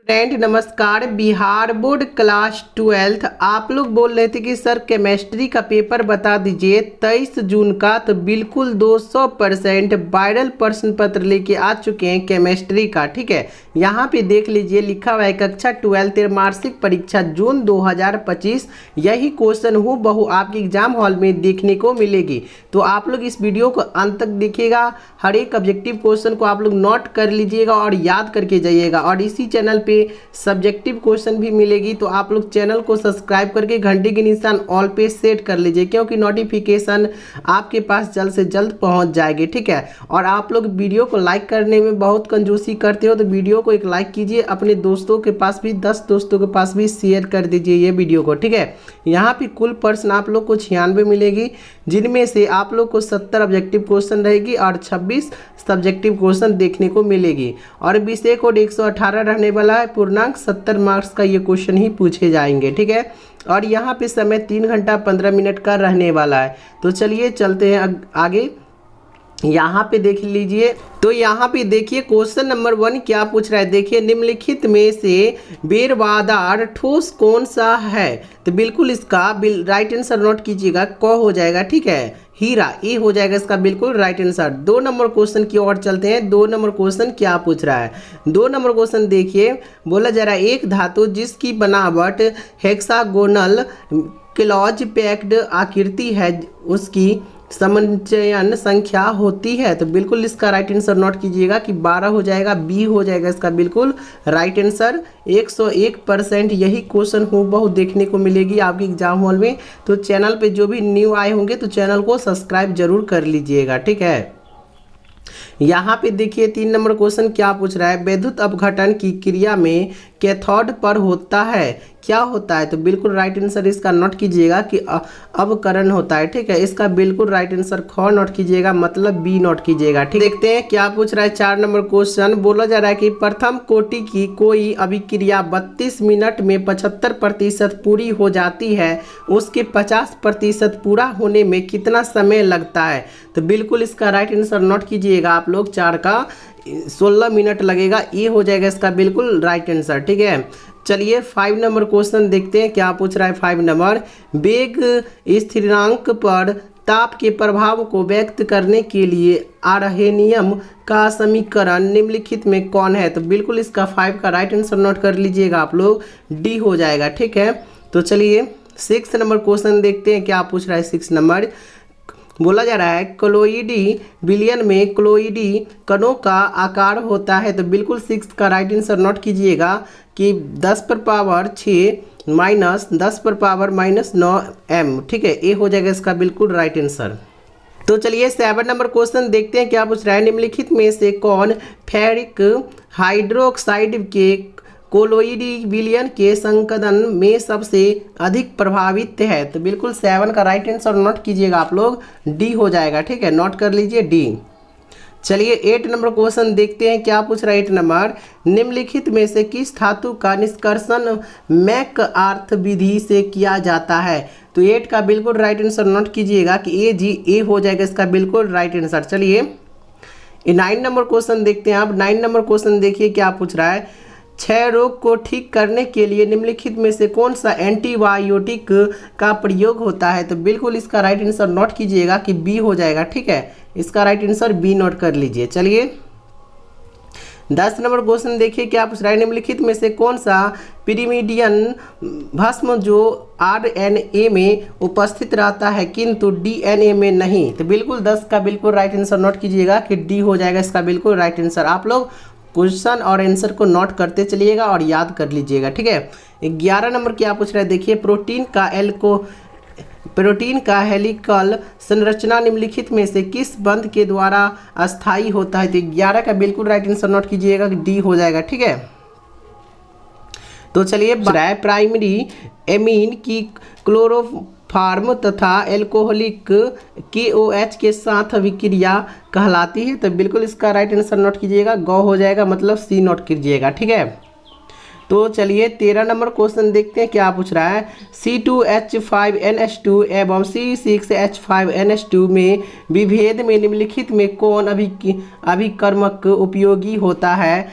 Friend नमस्कार। Bihar board class 12 आप लोग बोल रहे थे कि सर केमिस्ट्री का पेपर बता दीजिए 23 जून का। तो बिल्कुल 200% वायरल प्रश्न पत्र लेके आ चुके हैं केमिस्ट्री का। ठीक है, यहाँ पे देख लीजिए लिखा हुआ है कक्षा 12 त्रैमासिक परीक्षा जून 2025। यही क्वेश्चन हूबहू आपके एग्जाम हॉल में देखने को मिलेगी। तो आप लोग इस वीडियो को अंत तक देखिएगा, हर एक ऑब्जेक्टिव क्वेश्चन को आप लोग नोट कर लीजिएगा और याद करके जाइएगा। और इसी चैनल पे सब्जेक्टिव क्वेश्चन भी मिलेगी, तो आप लोग चैनल को सब्सक्राइब करके घंटे के निशान ऑल पे सेट कर लीजिए, क्योंकि नोटिफिकेशन आपके पास जल्द से जल्द पहुंच जाएगी। ठीक है, और आप लोग वीडियो को लाइक करने में बहुत कंजूसी करते हो, तो वीडियो को एक लाइक कीजिए, अपने दोस्तों के पास भी 10 दोस्तों के पास भी शेयर कर दीजिए ये वीडियो को। ठीक है, यहाँ पे कुल प्रश्न आप लोग को 96 मिलेगी, जिनमें से आप लोग को 70 ऑब्जेक्टिव क्वेश्चन रहेगी और 26 सब्जेक्टिव क्वेश्चन देखने को मिलेगी। और विषय कोड 118 रहने वाला है, पूर्णांक 70 मार्क्स का ये क्वेश्चन ही पूछे जाएंगे। ठीक है, और यहाँ पे समय 3 घंटा 15 मिनट का रहने वाला है। तो चलिए चलते हैं आगे। यहाँ पे देख लीजिए, तो यहाँ पे देखिए क्वेश्चन नंबर 1 क्या पूछ रहा है। देखिए, निम्नलिखित में से बेरवादार ठोस कौन सा है। तो बिल्कुल इसका राइट आंसर नोट कीजिएगा, क हो जाएगा। ठीक है, हीरा ए हो जाएगा इसका बिल्कुल राइट आंसर। 2 नंबर क्वेश्चन की ओर चलते हैं। 2 नंबर क्वेश्चन क्या पूछ रहा है। 2 नंबर क्वेश्चन देखिए, बोला जा रहा है एक धातु जिसकी बनावट हेक्सागोनल क्लॉज पैक्ड आकृति है, उसकी समचयन संख्या होती है। तो बिल्कुल इसका राइट आंसर नोट कीजिएगा कि 12 हो जाएगा, बी हो जाएगा इसका बिल्कुल राइट आंसर। 101% यही क्वेश्चन हूबहू देखने को मिलेगी आपके एग्जाम हॉल में। तो चैनल पे जो भी न्यू आए होंगे तो चैनल को सब्सक्राइब जरूर कर लीजिएगा। ठीक है, यहाँ पे देखिए 3 नंबर क्वेश्चन क्या पूछ रहा है। विद्युत अपघटन की क्रिया में कैथोड पर होता है, क्या होता है। तो बिल्कुल राइट आंसर इसका नोट कीजिएगा कि अवकरण होता है। ठीक है, इसका बिल्कुल राइट आंसर ख नोट कीजिएगा, मतलब बी नोट कीजिएगा। ठीक, देखते हैं क्या पूछ रहा है। 4 नंबर क्वेश्चन बोला जा रहा है कि प्रथम कोटि की कोई अभिक्रिया 32 मिनट में 75% पूरी हो जाती है, उसके 50% पूरा होने में कितना समय लगता है। तो बिल्कुल इसका राइट आंसर नोट कीजिएगा आप लोग, 4 का 16 मिनट लगेगा, ये हो जाएगा इसका बिल्कुल राइट आंसर। ठीक है, चलिए 5 नंबर क्वेश्चन देखते हैं क्या पूछ रहा है। 5 नंबर, वेग स्थिरांक पर ताप के प्रभाव को व्यक्त करने के लिए आरहेनियम का समीकरण निम्नलिखित में कौन है। तो बिल्कुल इसका 5 का राइट आंसर नोट कर लीजिएगा आप लोग, डी हो जाएगा। ठीक है, तो चलिए 6 नंबर क्वेश्चन देखते हैं क्या पूछ रहा है। 6 नंबर बोला जा रहा है क्लोइडी विलयन में क्लोइडी कणों का आकार होता है। तो बिल्कुल 6 का राइट आंसर नोट कीजिएगा कि 10⁻6 माइनस 10⁻−9 m। ठीक है, ये हो जाएगा इसका बिल्कुल राइट आंसर। तो चलिए 7 नंबर क्वेश्चन देखते हैं क्या पूछ रहा है। निम्नलिखित में से कौन फेरिक हाइड्रोक्साइड के कोलोइडी विलयन के संकदन में सबसे अधिक प्रभावित है। तो बिल्कुल 7 का राइट आंसर नोट कीजिएगा आप लोग, डी हो जाएगा। ठीक है, नोट कर लीजिए डी। चलिए 8 नंबर क्वेश्चन देखते हैं क्या पूछ रहा है। 8 नंबर, निम्नलिखित में से किस धातु का निष्कर्षण मैकआर्थ विधि से किया जाता है। तो 8 का बिल्कुल राइट आंसर नोट कीजिएगा कि ए हो जाएगा इसका बिल्कुल राइट आंसर। चलिए 9 नंबर क्वेश्चन देखते हैं आप। 9 नंबर क्वेश्चन देखिए क्या पूछ रहा है। क्षय रोग को ठीक करने के लिए निम्नलिखित में से कौन सा एंटीबायोटिक का प्रयोग होता है। तो बिल्कुल इसका राइट आंसर नोट कीजिएगा कि बी हो जाएगा। ठीक है, इसका राइट आंसर बी नोट कर लीजिए। चलिए 10 नंबर क्वेश्चन देखिए क्या पूछ रहा है। निम्नलिखित में से कौन सा पिरिमिडियन भस्म जो RNA में उपस्थित रहता है किंतु DNA में नहीं। तो बिल्कुल 10 का बिल्कुल राइट आंसर नोट कीजिएगा कि डी हो जाएगा इसका बिल्कुल राइट आंसर। आप लोग क्वेश्चन और आंसर को नोट करते चलिएगा और याद कर लीजिएगा। ठीक है, 11 नंबर क्या पूछ रहा है। देखिए, प्रोटीन का हेलिकल संरचना निम्नलिखित में से किस बंध के द्वारा अस्थायी होता है। तो 11 का बिल्कुल राइट आंसर नोट कीजिएगा कि डी हो जाएगा। ठीक है, तो चलिए प्राइमरी एमीन की क्लोरोफार्म तथा एल्कोहलिक KOH के साथ अभिक्रिया कहलाती है। तो बिल्कुल इसका राइट आंसर नोट कीजिएगा, गौ हो जाएगा, मतलब सी नोट कीजिएगा। ठीक है, तो चलिए 13 नंबर क्वेश्चन देखते हैं क्या पूछ रहा है। C2H5NH2 एवं C6H5NH2 में विभेद में निम्नलिखित में कौन अभिकर्मक उपयोगी होता है।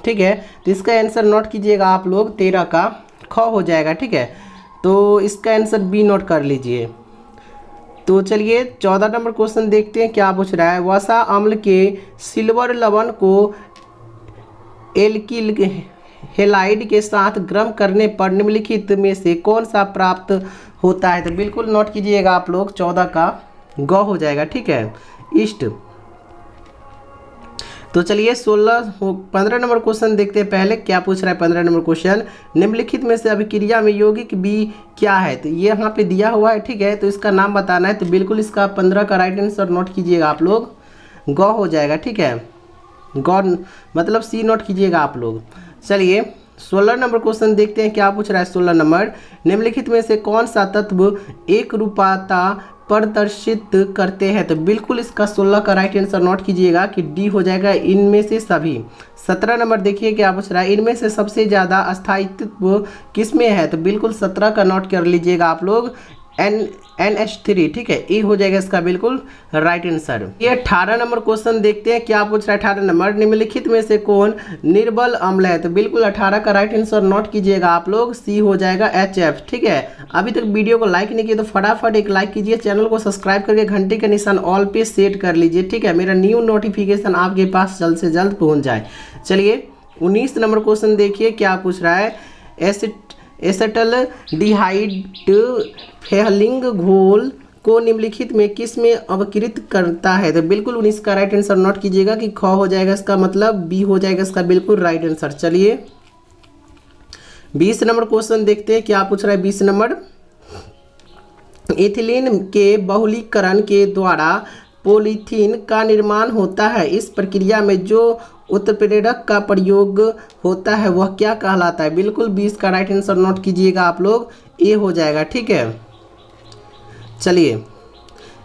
ठीक है। तो इसका आंसर नोट कीजिएगा आप लोग, 13 का ख हो जाएगा, ठीक है। तो इसका आंसर बी नोट कर लीजिए। तो चलिए 14 नंबर क्वेश्चन देखते हैं क्या पूछ रहा है। वसा अम्ल के सिल्वर लवण को एल्किल हेलाइड के साथ गर्म करने पर निम्नलिखित में से कौन सा प्राप्त होता है। तो बिल्कुल नोट कीजिएगा आप लोग, 14 का ग हो जाएगा, ठीक है, ईस्ट। तो चलिए 15 नंबर क्वेश्चन देखते हैं पहले क्या पूछ रहा है। 15 नंबर क्वेश्चन, निम्नलिखित में से अभिक्रिया में यौगिक बी क्या है। तो ये यहाँ पे दिया हुआ है, ठीक है। तो इसका नाम बताना है। तो बिल्कुल इसका 15 का राइट आंसर नोट कीजिएगा आप लोग, ग हो जाएगा, ठीक है। ग मतलब सी नोट कीजिएगा आप लोग। चलिए 16 नंबर क्वेश्चन देखते हैं क्या पूछ रहा है। 16 नंबर, निम्नलिखित में से कौन सा तत्व एक रूपता प्रदर्शित करते हैं। तो बिल्कुल इसका 16 का राइट आंसर नोट कीजिएगा कि डी हो जाएगा, इनमें से सभी। 17 नंबर देखिए क्या पूछ रहा है, इनमें से सबसे ज़्यादा अस्थायित्व किसमें है। तो बिल्कुल 17 का नोट कर लीजिएगा आप लोग, NH3, ठीक है, ए हो जाएगा इसका बिल्कुल राइट आंसर। ये 18 नंबर क्वेश्चन देखते हैं क्या पूछ रहा है। 18 नंबर, निम्नलिखित में से कौन निर्बल अम्ल है। तो बिल्कुल 18 का राइट आंसर नोट कीजिएगा आप लोग, सी हो जाएगा HF, ठीक है। अभी तक वीडियो को लाइक नहीं किया तो फटाफट एक लाइक कीजिए, चैनल को सब्सक्राइब करके घंटे का निशान ऑल पे सेट कर लीजिए, ठीक है, मेरा न्यू नोटिफिकेशन आपके पास जल्द से जल्द पहुँच जाए। चलिए 19 नंबर क्वेश्चन देखिए क्या पूछ रहा है। एसिटल्डिहाइड फेहलिंग घोल को निम्नलिखित में किस में अवकृत करता है। तो बिल्कुल 19 का राइट आंसर नोट कीजिएगा कि ख हो जाएगा इसका मतलब, बी हो जाएगा इसका बिल्कुल राइट आंसर। चलिए 20 नंबर क्वेश्चन देखते हैं क्या पूछ रहा है। 20 नंबर, एथिलीन के बहुलीकरण के द्वारा पॉलीथीन का निर्माण होता है। इस प्रक्रिया में जो उत्प्रेरक का प्रयोग होता है वह क्या कहलाता है। बिल्कुल 20 का राइट आंसर नोट कीजिएगा आप लोग, ए हो जाएगा, ठीक है। चलिए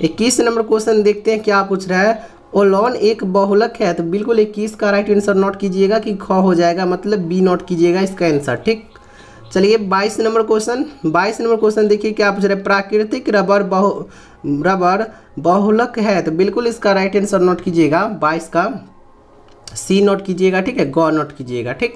21 नंबर क्वेश्चन देखते हैं क्या पूछ रहा है। ओलोन एक बहुलक है। तो बिल्कुल 21 का राइट आंसर नोट कीजिएगा कि ख हो जाएगा, मतलब बी नोट कीजिएगा इसका आंसर, ठीक। चलिए 22 नंबर क्वेश्चन। 22 नंबर क्वेश्चन देखिए क्या पूछ रहा है। प्राकृतिक रबर बहुलक है। तो बिल्कुल इसका राइट आंसर नोट कीजिएगा, 22 का सी नोट कीजिएगा, ठीक है, ग नोट कीजिएगा, ठीक।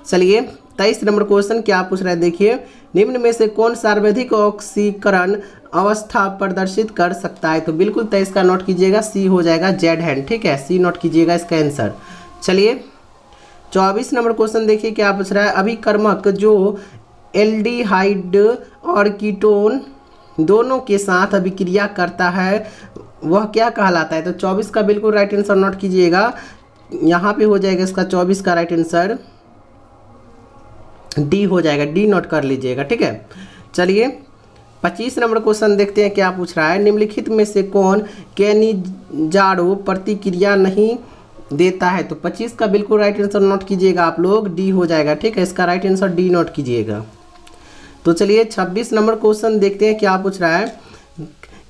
चलिए 23 नंबर क्वेश्चन क्या पूछ रहा है देखिए, निम्न में से कौन सर्वाधिक ऑक्सीकरण अवस्था प्रदर्शित कर सकता है। तो बिल्कुल 23 का नोट कीजिएगा, सी हो जाएगा जेड हैंड, ठीक है, सी नोट कीजिएगा इसका आंसर। चलिए 24 नंबर क्वेश्चन देखिए क्या पूछ रहा है। अभिकर्मक जो एल्डिहाइड और कीटोन दोनों के साथ अभिक्रिया करता है वह क्या कहलाता है। तो 24 का बिल्कुल राइट आंसर नोट कीजिएगा, यहाँ पे हो जाएगा इसका 24 का राइट आंसर डी हो जाएगा, डी नोट कर लीजिएगा, ठीक है। चलिए 25 नंबर क्वेश्चन देखते हैं क्या पूछ रहा है। निम्नलिखित में से कौन कैनिजारो प्रतिक्रिया नहीं देता है। तो 25 का बिल्कुल राइट आंसर नोट कीजिएगा आप लोग, डी हो जाएगा, ठीक है, इसका राइट आंसर डी नोट कीजिएगा। तो चलिए 26 नंबर क्वेश्चन देखते हैं क्या पूछ रहा है।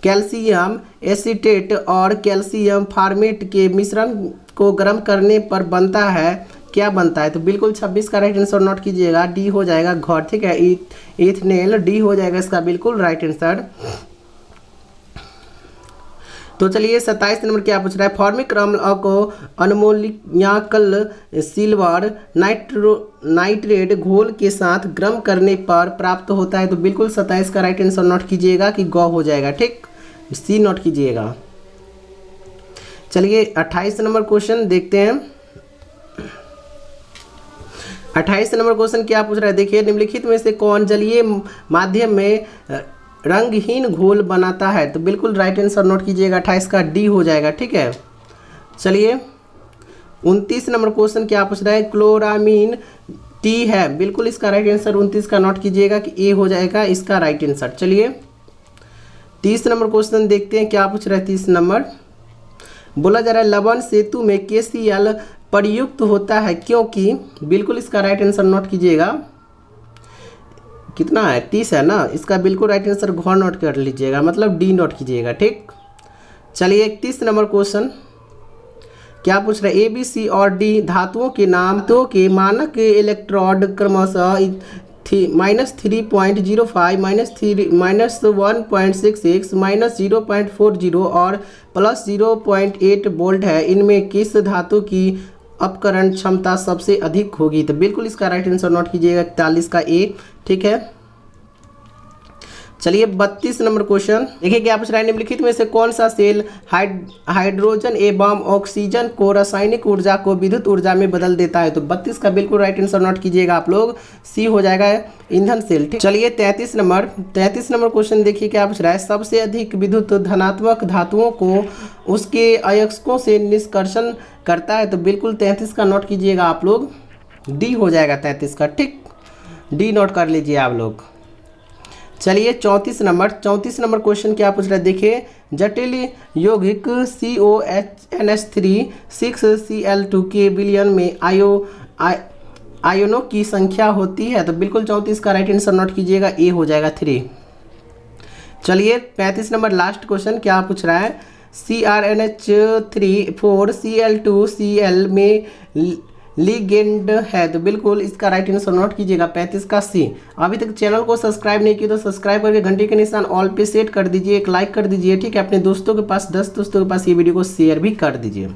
कैल्शियम एसीटेट और कैल्शियम फार्मेट के मिश्रण को गर्म करने पर बनता है, क्या बनता है। तो बिल्कुल 26 का राइट आंसर नोट कीजिएगा, डी हो जाएगा घर, ठीक है, इथेनॉल, डी हो जाएगा इसका बिल्कुल राइट आंसर। तो चलिए 27 नंबर क्या पूछ रहा है। फॉर्मिक अम्ल को अनमोनियाकल सिल्वर नाइट्रेट घोल के साथ गर्म करने पर प्राप्त होता है। तो बिल्कुल 27 का राइट आंसर नोट कीजिएगा कि ग हो जाएगा, ठीक, सी नोट कीजिएगा। चलिए 28 नंबर क्वेश्चन देखते हैं। 28 नंबर क्वेश्चन क्या पूछ रहा है देखिए, निम्नलिखित में से कौन जलीय माध्यम में रंगहीन घोल बनाता है। तो बिल्कुल राइट आंसर नोट कीजिएगा, 28 का डी हो जाएगा, ठीक है। चलिए 29 नंबर क्वेश्चन क्या पूछ रहा है। क्लोरामीन टी है, बिल्कुल इसका राइट आंसर 29 का नोट कीजिएगा कि ए हो जाएगा इसका राइट आंसर। चलिए 30 नंबर क्वेश्चन देखते हैं क्या पूछ रहा है। 30 नंबर बोला जा रहा है लवण सेतु में KCl प्रयुक्त होता है क्योंकि, बिल्कुल इसका राइट आंसर नोट कीजिएगा, कितना है 30 है ना, इसका बिल्कुल राइट आंसर घ नोट कर लीजिएगा, मतलब डी नोट कीजिएगा, ठीक। चलिए 31 नंबर क्वेश्चन क्या पूछ रहा है। ABC और D धातुओं के नाम तो के मानक इलेक्ट्रोड क्रमशः -3.05 -1.66 -0.40 और +0.8 वोल्ट है। इनमें किस धातु की अपकरण क्षमता सबसे अधिक होगी? तो बिल्कुल इसका राइट आंसर नोट कीजिएगा 41 का ए। ठीक है, चलिए 32 नंबर क्वेश्चन देखिए क्या पूछ रहा है, निम्नलिखित में से कौन सा सेल हाइड्रोजन एवं ऑक्सीजन को रासायनिक ऊर्जा को विद्युत ऊर्जा में बदल देता है? तो 32 का बिल्कुल राइट आंसर नोट कीजिएगा आप लोग, सी हो जाएगा ईंधन सेल। ठीक, चलिए 33 नंबर क्वेश्चन देखिए क्या पूछ रहा है, सबसे अधिक विद्युत धनात्मक धातुओं को उसके अयस्कों से निष्कर्षण करता है? तो बिल्कुल 33 का नोट कीजिएगा आप लोग, डी हो जाएगा 33 का। ठीक, डी नोट कर लीजिए आप लोग। चलिए 34 नंबर क्वेश्चन क्या पूछ रहा है, देखिए जटिल यौगिक CONH3 6Cl2 के विलयन में आयनों की संख्या होती है? तो बिल्कुल 34 का राइट आंसर नोट कीजिएगा, ए हो जाएगा 3। चलिए 35 नंबर लास्ट क्वेश्चन क्या पूछ रहा है, CrNH3 4Cl2Cl में लिगेंड है? तो बिल्कुल इसका राइट आंसर नोट कीजिएगा 35 का सी। अभी तक चैनल को सब्सक्राइब नहीं किया तो सब्सक्राइब करके घंटे के निशान ऑल पे सेट कर दीजिए, एक लाइक कर दीजिए। ठीक है, अपने दोस्तों के पास 10 दोस्तों के पास ये वीडियो को शेयर भी कर दीजिए।